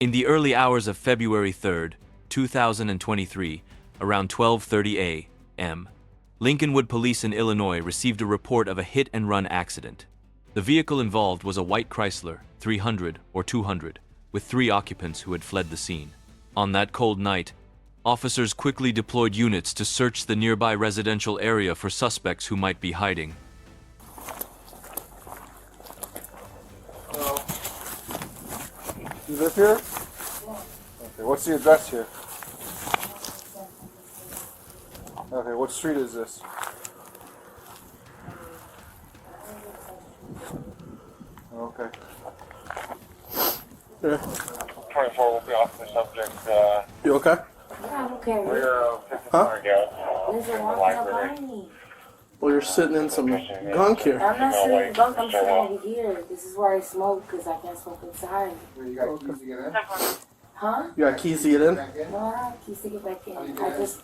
In the early hours of February 3rd, 2023, around 12:30 a.m., Lincolnwood Police in Illinois received a report of a hit-and-run accident. The vehicle involved was a white Chrysler 300 or 200, with 3 occupants who had fled the scene. On that cold night, officers quickly deployed units to search the nearby residential area for suspects who might be hiding. Hello. You live here? Okay, what's the address here? Okay, what street is this? Okay. Yeah. 24 will be off the subject. You okay? Yeah, I'm okay. We're 54 There's a walking behind me. Well, you're sitting in some gunk here. I'm not sitting in bunk, I'm sitting over here. This is where I smoke because I can't smoke inside. You got keys to get in? Huh? You got keys to get in? No, I don't have keys to get back in.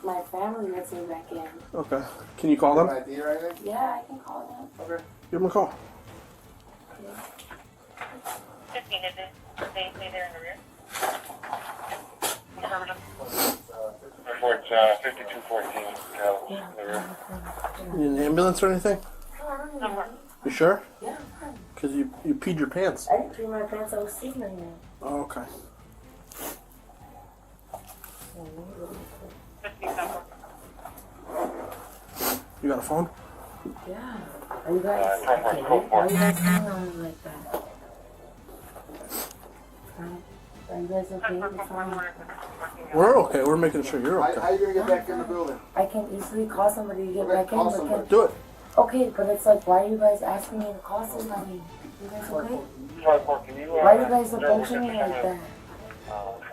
My family lets me back in. Okay. Can you call them? Yeah, I can call them. Okay. Give them a call. 15, is it? They say they're in the rear? Report 5214, in the rear. You need an ambulance or anything? No, I don't need money. You sure? Yeah, I'm fine. Because you peed your pants. I didn't pee my pants, I was sitting in there. Oh, okay. 57. You got a phone? Yeah. Are you guys okay? Why are you guys hanging on me like that? Are you guys okay? It's fine. We're okay. We're making sure you're How okay. are you going to get back in the building? I can easily call somebody to get Okay, back in. call But somebody. Do it. okay, but it's like, why are you guys asking me to call somebody? You guys okay? Can you, Why are you guys approaching me like that?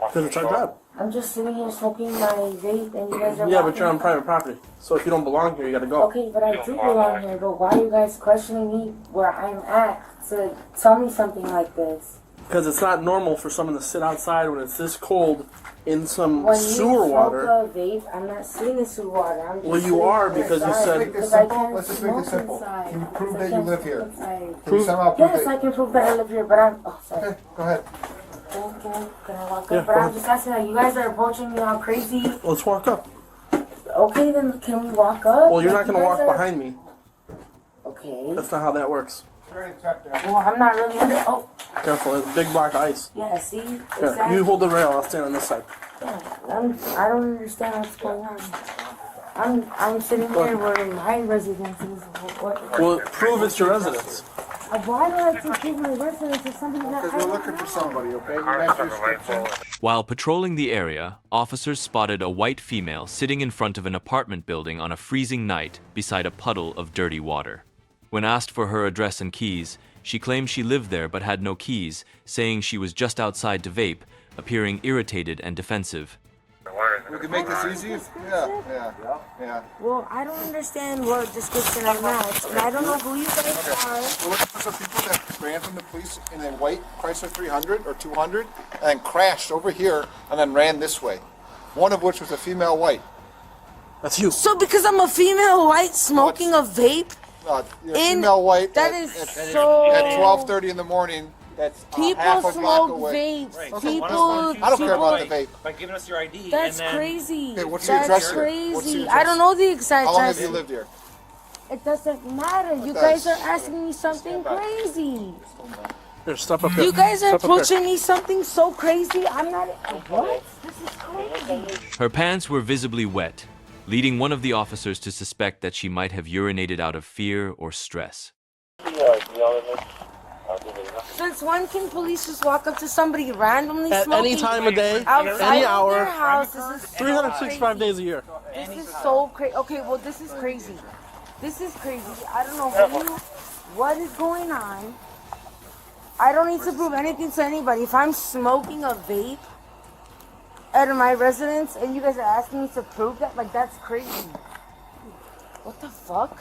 Because it's our job. I'm just sitting here smoking my vape and you guys are Yeah, but walking- you're on private property. So if you don't belong here, you gotta go. Okay, but I do belong here, but why are you guys questioning me where I'm at to tell me something like this? Because it's not normal for someone to sit outside when it's this cold in some When you sewer smoke water. a vape, I'm not sitting in sewer water. I'm just Well, you sitting are here because you inside said- Let's make this because I simple. can't Let's just make smoke this simple. inside. Can you prove I that you can't live smoke here? inside. Can you somehow prove Yes, that? I can prove that I live here, but I'm... Oh, sorry. Okay, go ahead. Can I walk Yeah, up? But go I'm ahead. just asking that you guys are approaching me all crazy. Let's walk up. Okay, then can we walk up? Well, you're not Like, gonna you walk guys are- behind me. Okay. That's not how that works. Well, I'm not really under... Oh, Careful, there's a big block of ice. yeah, see? Here, Exactly. you hold the rail. I'll stand on this side. Yeah, I don't understand what's going on. I'm sitting here where my residence is. What? Well, prove it's your residence. Why do I have to prove my residence if somebody that Because I we're don't looking for know? somebody, okay? You match your description. While patrolling the area, officers spotted a white female sitting in front of an apartment building on a freezing night beside a puddle of dirty water. When asked for her address and keys, she claimed she lived there but had no keys, saying she was just outside to vape, appearing irritated and defensive. We can make this easy? Yeah. Well, I don't understand what description I'm at, and I don't know who you guys are. We're looking for some people that ran from the police in a white Chrysler 300 or 200 and then crashed over here and then ran this way. One of which was a female white. That's you. So because I'm a female white smoking a vape, You're a female white that at, is at, so... at 12:30 in the morning. That's People half a block smoke away. vapes. Right. Okay, People... I don't care about the vape. By giving us your ID, That's and then crazy. Okay, what's the That's address here? crazy. What's the I address? don't know the exact How long address. have you lived here? It doesn't matter. You does. guys are asking me something crazy. Here, step up here. You guys are Step up here. approaching me something so crazy. I'm not... What? This is crazy. Her pants were visibly wet, leading one of the officers to suspect that she might have urinated out of fear or stress. Since when can police just walk up to somebody randomly At smoking any time of day, outside any of hour, their house? This is 365 days a year. This is so crazy. Okay, well, this is crazy. This is crazy. I don't know what is going on. I don't need to prove anything to anybody. If I'm smoking a vape at my residence and you guys are asking me to prove that, like, that's crazy. What the fuck?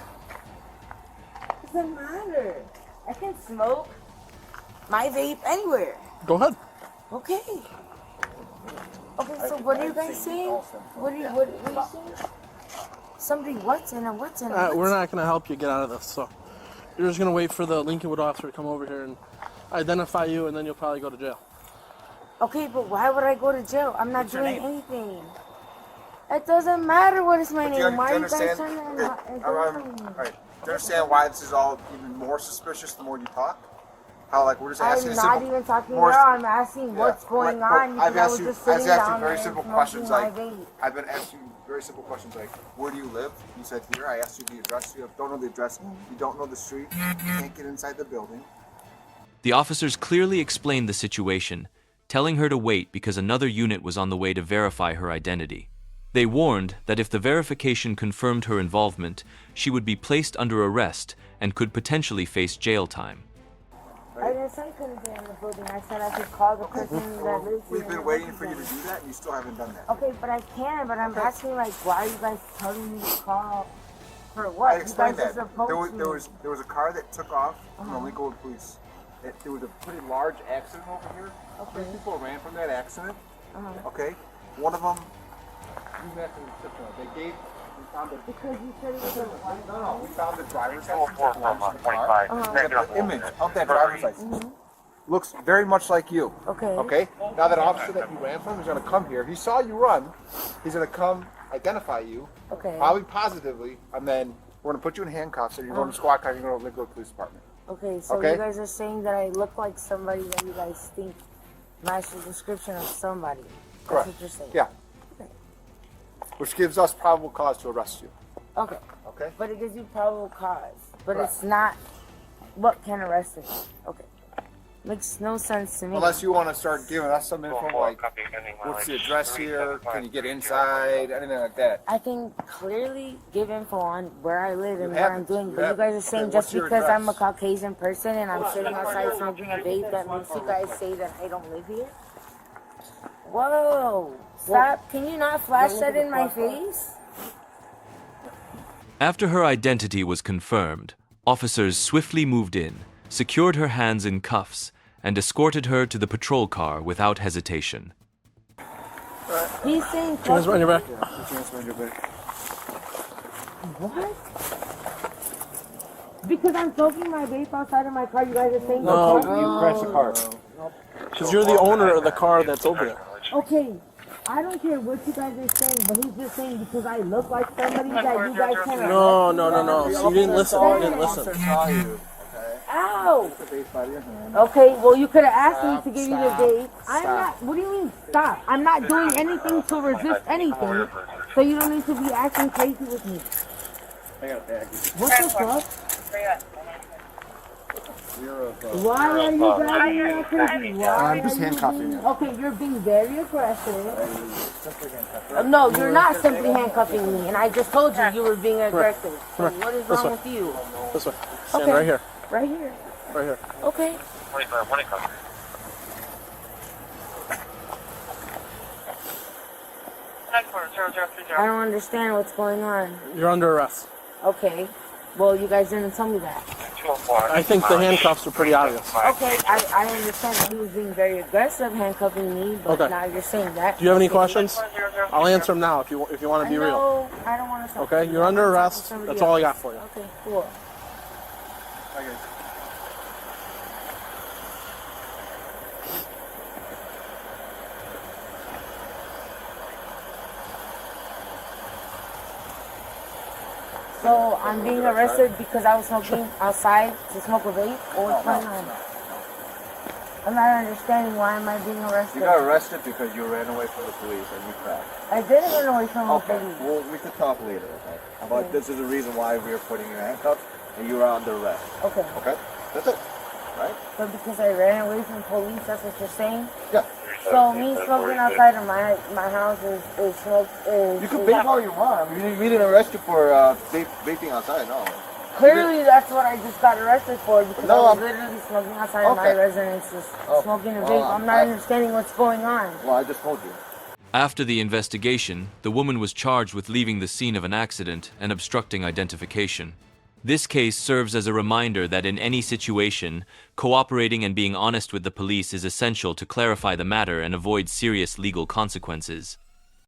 Doesn't matter. I can smoke my vape anywhere. Go ahead. Okay. Okay, so what are you guys saying? What are you saying? Somebody what's in and what's in it? We're not going to help you get out of this, so you're just going to wait for the Lincolnwood officer to come over here and identify you, and then you'll probably go to jail. Okay, but why would I go to jail? I'm not What's your doing name? anything. It doesn't matter what is my Do you name. Why are you guys understand? trying to Okay, identify me? all right. Do you understand why this is all even more suspicious the more you talk? How like we're just asking I'm a not simple, even talking more- now. I'm asking Yeah, what's going but on because I've I asked was you, just I've sitting asked you down very there simple smoking questions my like, vape. I've been asking you very simple questions like, where do you live? You said here. I asked you the address. You don't know the address. You don't know the street. You can't get inside the building. The officers clearly explained the situation, telling her to wait because another unit was on the way to verify her identity. They warned that if the verification confirmed her involvement, she would be placed under arrest and could potentially face jail time. I didn't say I couldn't get in the building. I said I could call the person that lives here. We've been waiting for you to do that, and you still haven't done that. Okay, but I can. But I'm asking like, why are you guys telling me to call? For what? I explained you guys that. are supposed to. There was a car that took off from the Lincolnwood Police. There was a pretty large accident over here. Okay. 3 people ran from that accident. Uh-huh. Okay, one of them. They gave. We found the. Because you said it was a No, we found the driver's license. 4 from 25. The image of that driver's license looks very much like you. Okay. Okay. Now that officer that you ran from is going to come here. He saw you run. He's going to come identify you. Okay. Probably positively, and then we're going to put you in handcuffs, and you're going to squad car. You're going to Lincoln Police Department. Okay, so Okay. you guys are saying that I look like somebody that you guys think matches the description of somebody. That's Correct. what you're saying. Yeah. Okay. Which gives us probable cause to arrest you. Okay. Okay. But it gives you probable cause. But Correct. it's not what can arrest me. Okay. Makes no sense to me. Unless you want to start giving us some info like, what's the address here? Can you get inside? Anything like that. I can clearly give info on where I live and You what I'm haven't. doing. You But you guys haven't. are saying Okay, just what's your because I'm a address? Caucasian person and I'm sitting outside smoking a vape, that makes you guys say that I don't live here? Whoa. Stop. Can you not flash that in my face? After her identity was confirmed, officers swiftly moved in, secured her hands in cuffs, and escorted her to the patrol car without hesitation. He's saying Hands behind your back. what? Because I'm smoking my vape outside of my car, you guys are saying No. You crashed the car. Because you're the owner of the car that's over there. Okay, I don't care what you guys are saying, but he's just saying because I look like somebody that you guys can arrest No, me. no, no, no. So you didn't listen. You didn't listen. Saw you. Ow! The base by your hand. Okay, well you could have asked me to give you the Stop, vape. I'm stop. not, what do you mean stop? I'm not doing anything to resist anything, so you don't need to be acting crazy with me. I got a bag. What the fuck? You're a. Why are you driving me out crazy? Why I'm just are you handcuffing being- you. Okay, you're being very aggressive. No, you're not simply handcuffing me, and I just told you you were being aggressive. So what is wrong with you? This way. Stand Okay. right here. Right here. Right here. Okay. 25, money comes. I don't understand what's going on. You're under arrest. Okay. Well, you guys didn't tell me that. I think the handcuffs are pretty obvious. Okay, I understand that he was being very aggressive handcuffing me, but Okay. now you're saying that. Do you have any questions? I'll answer them now if you want to be real. No, I don't want to. Okay, you're under arrest. That's all I got for you. Okay, cool. So I'm being arrested because I was smoking outside to smoke a vape, or what's going on? I'm not understanding why am I being arrested. You got arrested because you ran away from the police and you crashed. I didn't run away from the Okay, police. well, we can talk later, okay? But this is the reason why we are putting you in handcuffs and you are under arrest. Okay, Okay? That's it. Right? so because I ran away from police, that's what you're saying? Yeah. So me smoking outside of my house is smoke is. You can is- vape all you want. We didn't arrest you for vaping outside, no. Clearly, that's what I just got arrested for because No, I was I'm- literally smoking outside of my Okay. residence, just Oh, smoking a well, vape. I'm not understanding what's going on. Well, I just told you. After the investigation, the woman was charged with leaving the scene of an accident and obstructing identification. This case serves as a reminder that in any situation, cooperating and being honest with the police is essential to clarify the matter and avoid serious legal consequences.